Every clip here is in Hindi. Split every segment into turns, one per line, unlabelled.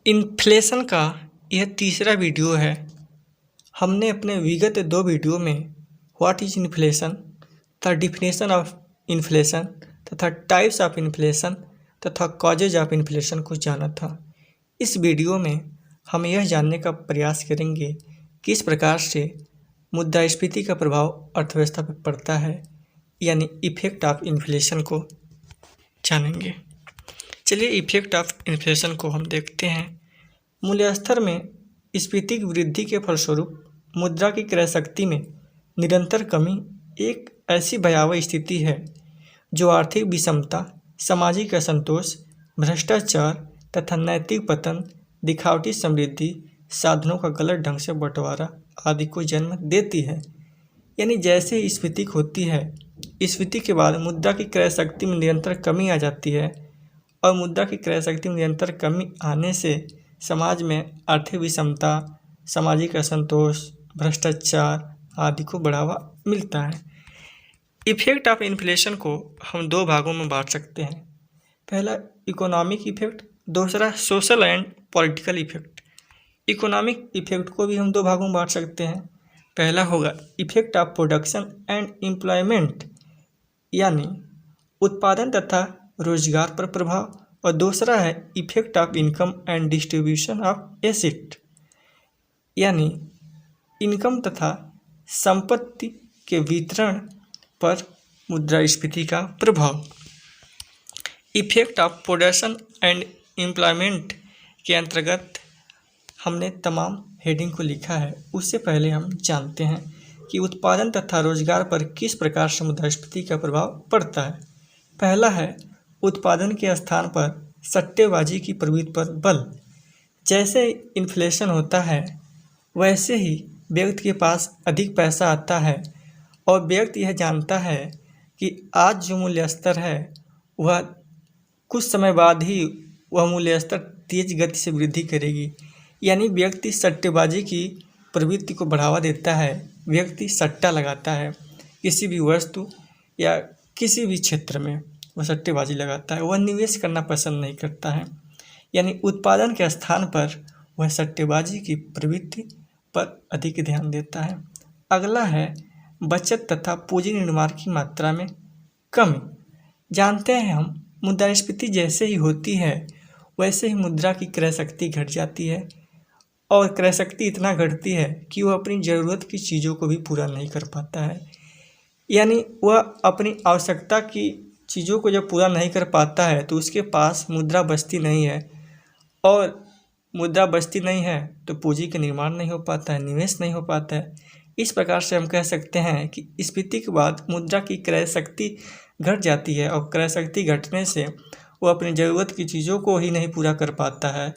इन्फ्लेशन का यह तीसरा वीडियो है। हमने अपने विगत 2 वीडियो में व्हाट इज इन्फ्लेशन तथा डिफिनेशन ऑफ इन्फ्लेशन तथा टाइप्स ऑफ इन्फ्लेशन तथा कॉजेज ऑफ इन्फ्लेशन को जाना था। इस वीडियो में हम यह जानने का प्रयास करेंगे किस प्रकार से मुद्रास्फीति का प्रभाव अर्थव्यवस्था पर पड़ता है, यानी इफेक्ट ऑफ इन्फ्लेशन को जानेंगे। चलिए इफेक्ट ऑफ इन्फ्लेशन को हम देखते हैं। मूल्य स्तर में स्फीति की वृद्धि के फलस्वरूप मुद्रा की क्रय शक्ति में निरंतर कमी एक ऐसी भयावह स्थिति है जो आर्थिक विषमता, सामाजिक असंतोष, भ्रष्टाचार तथा नैतिक पतन, दिखावटी समृद्धि, साधनों का गलत ढंग से बंटवारा आदि को जन्म देती है। यानी जैसे स्फीति होती है, स्फीति के बाद मुद्रा की क्रय शक्ति में निरंतर कमी आ जाती है और मुद्रा की क्रय शक्ति में निरंतर कमी आने से समाज में आर्थिक विषमता, सामाजिक असंतोष, भ्रष्टाचार आदि को बढ़ावा मिलता है। इफेक्ट ऑफ इन्फ्लेशन को हम 2 भागों में बांट सकते हैं। पहला इकोनॉमिक इफेक्ट, दूसरा social and political effect. Economic effect को भी हम 2 भागों में बांट सकते हैं। पहला होगा effect of production and employment, यानी उत्पादन तथा रोजगार पर प्रभाव, और दूसरा है effect of income and distribution of asset, यानी इनकम तथा संपत्ति के वितरण पर मुद्रास्फीति का प्रभाव। Effect of production and employment के अंतर्गत हमने तमाम हेडिंग को लिखा है। उससे पहले हम जानते हैं कि उत्पादन तथा रोजगार पर किस प्रकार से मुद्रास्फीति का प्रभाव पड़ता है। पहला है उत्पादन के स्थान पर सट्टेबाजी की प्रवृत्ति पर बल। जैसे इन्फ्लेशन होता है वैसे ही व्यक्ति के पास अधिक पैसा आता है और व्यक्ति यह जानता है कि आज जो मूल्य स्तर है वह कुछ समय बाद ही वह मूल्य स्तर तेज गति से वृद्धि करेगी। यानी व्यक्ति सट्टेबाजी की प्रवृत्ति को बढ़ावा देता है। व्यक्ति सट्टा लगाता है, किसी भी वस्तु या किसी भी क्षेत्र में वह सट्टेबाजी लगाता है। वह निवेश करना पसंद नहीं करता है, यानी उत्पादन के स्थान पर वह सट्टेबाजी की प्रवृत्ति पर अधिक ध्यान देता है। अगला है बचत तथा पूंजी निर्माण की मात्रा में कमी। जानते हैं हम मुद्रास्फीति जैसे ही होती है वैसे ही मुद्रा की क्रय शक्ति घट जाती है और क्रय शक्ति इतना घटती है कि वह अपनी ज़रूरत की चीज़ों को भी पूरा नहीं कर पाता है। यानी वह अपनी आवश्यकता की चीज़ों को जब पूरा नहीं कर पाता है तो उसके पास मुद्रा बचती नहीं है, और मुद्रा बचती नहीं है तो पूंजी का निर्माण नहीं हो पाता है, निवेश नहीं हो पाता है। इस प्रकार से हम कह सकते हैं कि स्फीति के बाद मुद्रा की क्रय शक्ति घट जाती है और क्रय शक्ति घटने से वह अपनी ज़रूरत की चीज़ों को ही नहीं पूरा कर पाता है,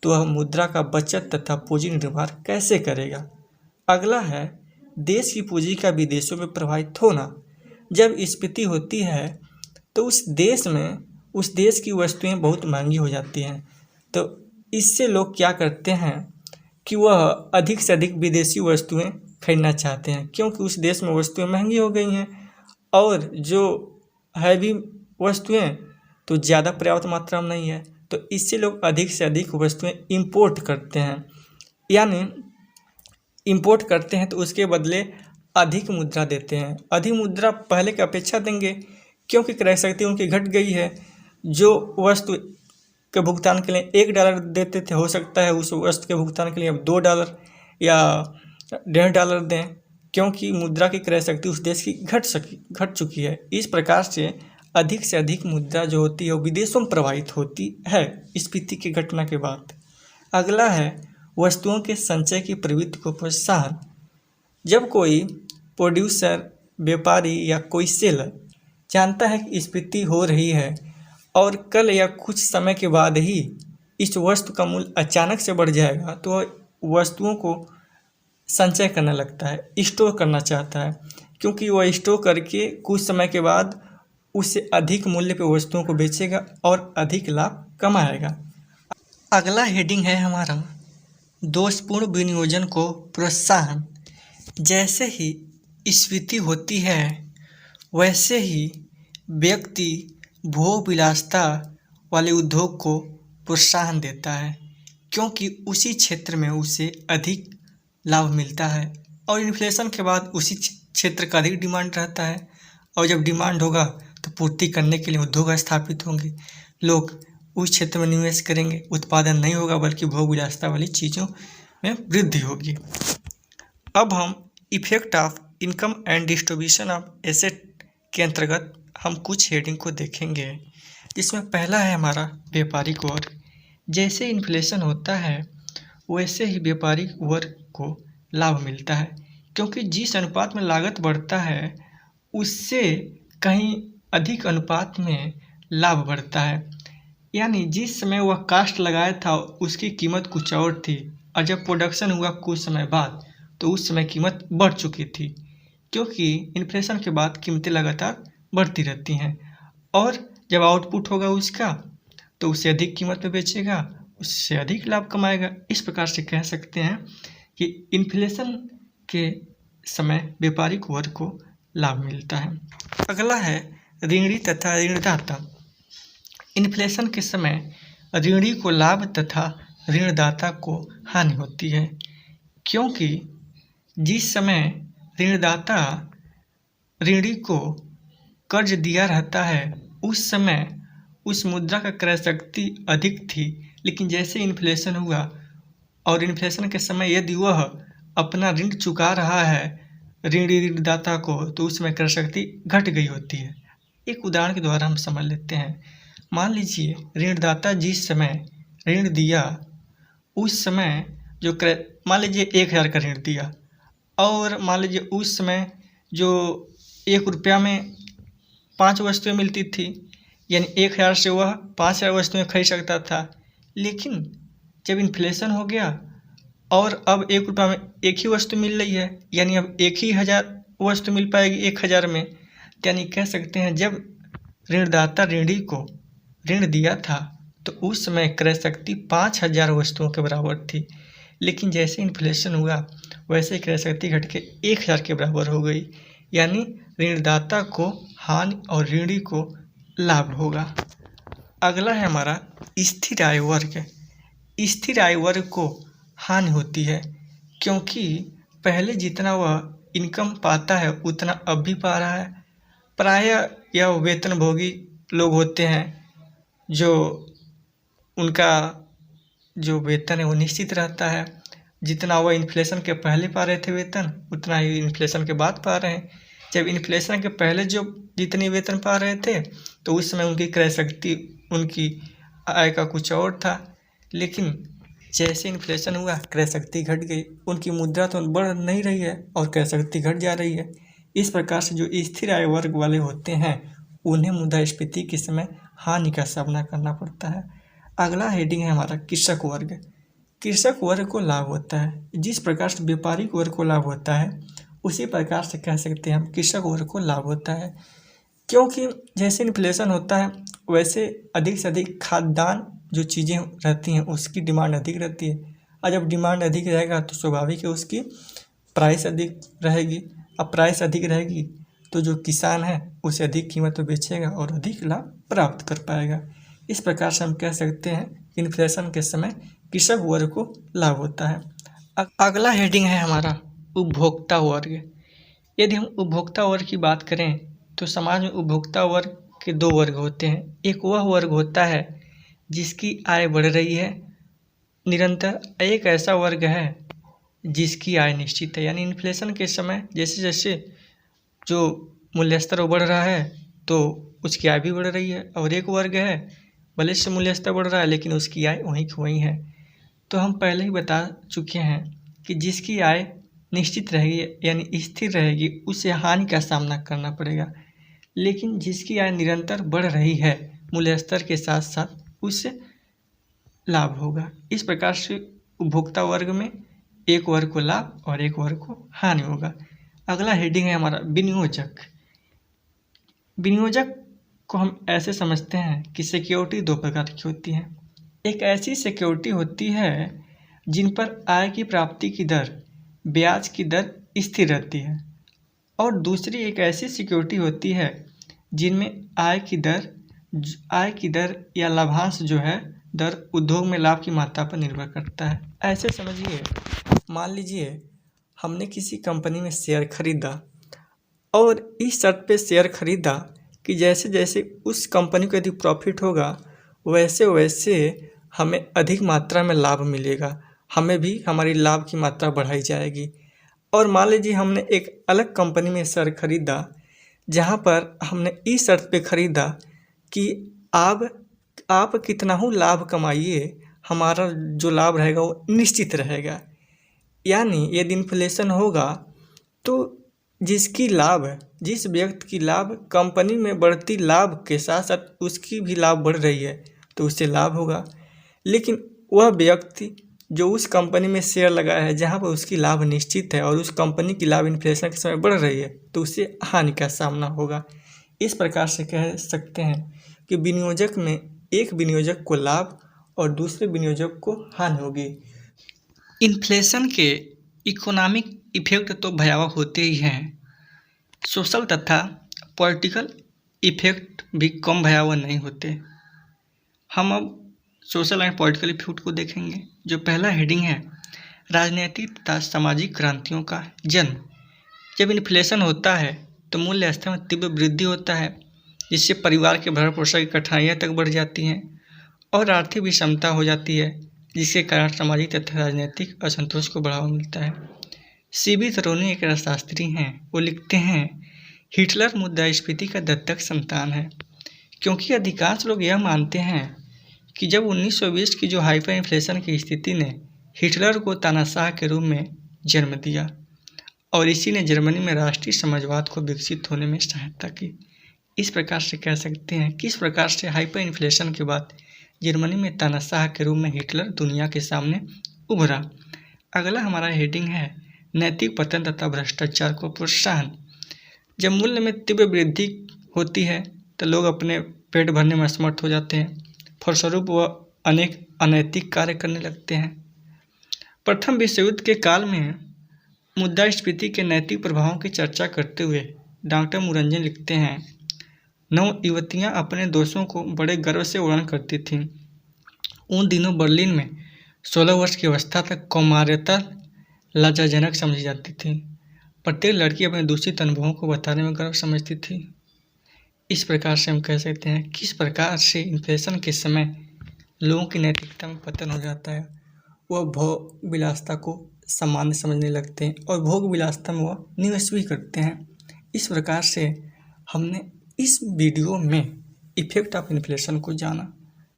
तो वह मुद्रा का बचत तथा पूंजी निर्माण कैसे करेगा। अगला है देश की पूंजी का विदेशों में प्रभावित होना। जब स्फीति होती है तो उस देश की वस्तुएं बहुत महंगी हो जाती हैं, तो इससे लोग क्या करते हैं कि वह अधिक से अधिक विदेशी वस्तुएं खरीदना चाहते हैं, क्योंकि उस देश में वस्तुएं महंगी हो गई हैं और जो है भी वस्तुएं तो ज़्यादा पर्याप्त मात्रा में नहीं है, तो इससे लोग अधिक से अधिक वस्तुएं इंपोर्ट करते हैं। यानी इंपोर्ट करते हैं तो उसके बदले अधिक मुद्रा देते हैं। अधिक मुद्रा पहले की अपेक्षा देंगे क्योंकि क्रय शक्ति उनकी घट गई है। जो वस्तु के भुगतान के लिए $1 देते थे, हो सकता है उस वस्तु के भुगतान के लिए अब $2 या $1.5 दें, क्योंकि मुद्रा की क्रय शक्ति उस देश की घट चुकी है। इस प्रकार से अधिक मुद्रा जो होती है वो विदेशों में प्रवाहित होती है स्फीति की घटना के बाद। अगला है वस्तुओं के संचय की प्रवृत्ति को प्रोत्साहन। जब कोई प्रोड्यूसर, व्यापारी या कोई सेलर जानता है कि स्फीति हो रही है और कल या कुछ समय के बाद ही इस वस्तु का मूल्य अचानक से बढ़ जाएगा, तो वह वस्तुओं को संचय करने लगता है, स्टोर करना चाहता है, क्योंकि वह स्टोर करके कुछ समय के बाद उससे अधिक मूल्य पे वस्तुओं को बेचेगा और अधिक लाभ कमाएगा। अगला हेडिंग है हमारा दोषपूर्ण विनियोजन को प्रोत्साहन। जैसे ही स्फीति होती है वैसे ही व्यक्ति भोग विलासिता वाले उद्योग को प्रोत्साहन देता है, क्योंकि उसी क्षेत्र में उसे अधिक लाभ मिलता है और इन्फ्लेशन के बाद उसी क्षेत्र का अधिक डिमांड रहता है और जब डिमांड होगा तो पूर्ति करने के लिए उद्योग स्थापित होंगे, लोग उस क्षेत्र में निवेश करेंगे, उत्पादन नहीं होगा बल्कि भोग विलासिता वाली चीज़ों में वृद्धि होगी। अब हम effect of income and distribution of asset के अंतर्गत हम कुछ हेडिंग को देखेंगे, जिसमें पहला है हमारा व्यापारिक वर्ग। जैसे इन्फ्लेशन होता है वैसे ही व्यापारिक वर्ग को लाभ मिलता है, क्योंकि जिस अनुपात में लागत बढ़ता है उससे कहीं अधिक अनुपात में लाभ बढ़ता है। यानी जिस समय वह कास्ट लगाया था उसकी कीमत कुछ और थी और जब प्रोडक्शन हुआ कुछ समय बाद तो उस समय कीमत बढ़ चुकी थी, क्योंकि इन्फ्लेशन के बाद कीमतें लगातार बढ़ती रहती हैं और जब आउटपुट होगा उसका तो उससे अधिक कीमत पे बेचेगा, उससे अधिक लाभ कमाएगा। इस प्रकार से कह सकते हैं कि इन्फ्लेशन के समय व्यापारिक वर्ग को लाभ मिलता है। अगला है ऋणी तथा ऋणदाता। इन्फ्लेशन के समय ऋणी को लाभ तथा ऋणदाता को हानि होती है, क्योंकि जिस समय ऋणदाता ऋणी को कर्ज दिया रहता है उस समय उस मुद्रा का क्रय शक्ति अधिक थी, लेकिन जैसे इन्फ्लेशन हुआ और इन्फ्लेशन के समय यदि वह अपना ऋण चुका रहा है ऋणी ऋणदाता को तो उसमें क्रय शक्ति घट गई होती है। एक उदाहरण के द्वारा हम समझ लेते हैं। मान लीजिए ऋणदाता जिस समय ऋण दिया उस समय जो क्रय मान लीजिए 1000 का ऋण दिया और मान लीजिए उस समय जो 1 रुपया में 5 वस्तुएं मिलती थी, यानी 1000 से वह 5000 वस्तुएं खरीद सकता था। लेकिन जब इन्फ्लेशन हो गया और अब 1 रुपया में एक ही वस्तु मिल रही है, यानी अब 1000 वस्तु मिल पाएगी 1000 में। यानी कह सकते हैं जब ऋणदाता ऋणी को ऋण दिया था तो उस समय क्रय शक्ति 5000 वस्तुओं के बराबर थी, लेकिन जैसे इन्फ्लेशन हुआ वैसे क्रय शक्ति घट के 1000 के बराबर हो गई। यानी ऋणदाता को हानि और ऋणी को लाभ होगा। अगला है हमारा स्थिर आय वर्ग। स्थिर आय वर्ग को हानि होती है, क्योंकि पहले जितना वह इनकम पाता है उतना अब भी पा रहा है। प्रायः यह वेतनभोगी लोग होते हैं जो उनका जो वेतन है वो निश्चित रहता है। जितना वह इन्फ्लेशन के पहले पा रहे थे वेतन उतना ही इन्फ्लेशन के बाद पा रहे हैं। जब इन्फ्लेशन के पहले जो जितनी वेतन पा रहे थे तो उस समय उनकी क्रय शक्ति उनकी आय का कुछ और था, लेकिन जैसे इन्फ्लेशन हुआ क्रय शक्ति घट गई, उनकी मुद्रा तो बढ़ नहीं रही है और क्रय शक्ति घट जा रही है। इस प्रकार से जो स्थिर आय वर्ग वाले होते हैं उन्हें मुद्रास्फीति के समय हानि का सामना करना पड़ता है। अगला हेडिंग है हमारा कृषक वर्ग। कृषक वर्ग को लाभ होता है। जिस प्रकार से व्यापारिक वर्ग को लाभ होता है उसी प्रकार से कह सकते हैं हम कृषक वर्ग को लाभ होता है, क्योंकि जैसे इन्फ्लेशन होता है वैसे अधिक से अधिक खाद्यान्न जो चीज़ें रहती हैं उसकी डिमांड अधिक रहती है और जब डिमांड अधिक रहेगा तो स्वाभाविक है उसकी प्राइस अधिक रहेगी। अब प्राइस अधिक रहेगी तो जो किसान है उसे अधिक कीमत पर बेचेगा और अधिक लाभ प्राप्त कर पाएगा। इस प्रकार से हम कह सकते हैं इन्फ्लेशन के समय कृषक वर्ग को लाभ होता है। अगला हेडिंग है हमारा उपभोक्ता वर्ग। यदि हम उपभोक्ता वर्ग की बात करें तो समाज में उपभोक्ता वर्ग के 2 वर्ग होते हैं। एक वह वर्ग होता है जिसकी आय बढ़ रही है निरंतर, एक ऐसा वर्ग है जिसकी आय निश्चित है। यानी इन्फ्लेशन के समय जैसे जैसे जो मूल्य स्तर बढ़ रहा है तो उसकी आय भी बढ़ रही है, और एक वर्ग है भले से मूल्य स्तर बढ़ रहा है लेकिन उसकी आय वहीं की वहीं है। तो हम पहले ही बता चुके हैं कि जिसकी आय निश्चित रहेगी यानी स्थिर रहेगी उसे हानि का सामना करना पड़ेगा, लेकिन जिसकी आय निरंतर बढ़ रही है मूल्य स्तर के साथ साथ उससे लाभ होगा। इस प्रकार से उपभोक्ता वर्ग में एक वर्ग को लाभ और एक वर्ग को हानि होगा। अगला हेडिंग है हमारा विनियोजक। विनियोजक को हम ऐसे समझते हैं कि सिक्योरिटी 2 प्रकार की होती हैं। एक ऐसी सिक्योरिटी होती है जिन पर आय की प्राप्ति की दर, ब्याज की दर स्थिर रहती है, और दूसरी एक ऐसी सिक्योरिटी होती है जिनमें आय की दर या लाभांश जो है दर उद्योग में लाभ की मात्रा पर निर्भर करता है। ऐसे समझिए, मान लीजिए हमने किसी कंपनी में शेयर खरीदा और इस शर्त पे शेयर खरीदा कि जैसे जैसे उस कंपनी को यदि प्रॉफिट होगा वैसे वैसे हमें अधिक मात्रा में लाभ मिलेगा, हमें भी हमारी लाभ की मात्रा बढ़ाई जाएगी। और मान लीजिए हमने एक अलग कंपनी में शेयर खरीदा जहाँ पर हमने इस शर्त पे खरीदा कि आप कितना हो लाभ कमाइए, हमारा जो लाभ रहेगा वो निश्चित रहेगा। यानी यदि इन्फ्लेशन होगा तो जिस व्यक्ति की लाभ कंपनी में बढ़ती लाभ के साथ साथ उसकी भी लाभ बढ़ रही है तो उससे लाभ होगा। लेकिन वह व्यक्ति जो उस कंपनी में शेयर लगाया है जहां पर उसकी लाभ निश्चित है और उस कंपनी की लाभ इन्फ्लेशन के समय बढ़ रही है तो उससे हानि का सामना होगा। इस प्रकार से कह सकते हैं कि विनियोजक में एक विनियोजक को लाभ और दूसरे विनियोजक को हानि होगी। इन्फ्लेशन के इकोनॉमिक इफेक्ट तो भयावह होते ही हैं, सोशल तथा पॉलिटिकल इफेक्ट भी कम भयावह नहीं होते। हम अब सोशल एंड पॉलिटिकल इफेक्ट को देखेंगे। जो पहला हेडिंग है, राजनीतिक तथा सामाजिक क्रांतियों का जन्म। जब इन्फ्लेशन होता है तो मूल्य स्तर में तीव्र वृद्धि होता है, जिससे परिवार के भरण पोषण की कठिनाइयाँ तक बढ़ जाती हैं और आर्थिक विषमता हो जाती है, जिसके कारण सामाजिक तथा राजनीतिक असंतोष को बढ़ावा मिलता है। सीबी तरोनी एक अर्थशास्त्री हैं। वो लिखते हैं, हिटलर मुद्रास्फीति का दत्तक संतान है, क्योंकि अधिकांश लोग यह मानते हैं कि जब 1920 की जो हाइपर इन्फ्लेशन की स्थिति ने हिटलर को तानाशाह के रूप में जन्म दिया और इसी ने जर्मनी में राष्ट्रीय समाजवाद को विकसित होने में सहायता की। इस प्रकार से कह सकते हैं किस प्रकार से हाइपर इन्फ्लेशन के बाद जर्मनी में तानाशाह के रूप में हिटलर दुनिया के सामने उभरा। अगला हमारा हेडिंग है, नैतिक पतन तथा भ्रष्टाचार को प्रोत्साहन। जब मूल्य में तीव्र वृद्धि होती है तो लोग अपने पेट भरने में असमर्थ हो जाते हैं, फलस्वरूप वह अनेक अनैतिक कार्य करने लगते हैं। प्रथम विश्व युद्ध के काल में मुद्रास्फीति के नैतिक प्रभावों की चर्चा करते हुए डॉक्टर मुरंजन लिखते हैं, 9 युवतियाँ अपने दोस्तों को बड़े गर्व से वर्णन करती थीं। उन दिनों बर्लिन में 16 वर्ष की अवस्था तक कौमार्यता लज्जाजनक समझी जाती थी। प्रत्येक लड़की अपने दूषित अनुभवों को बताने में गर्व समझती थी। इस प्रकार से हम कह सकते हैं किस प्रकार से इन्फ्लेशन के समय लोगों की नैतिकता में पतन हो जाता है। वह भोग विलासिता को सामान्य समझने लगते हैं और भोग विलासिता में वह निवेश भी करते हैं। इस प्रकार से हमने इस वीडियो में इफेक्ट ऑफ इन्फ्लेशन को जाना।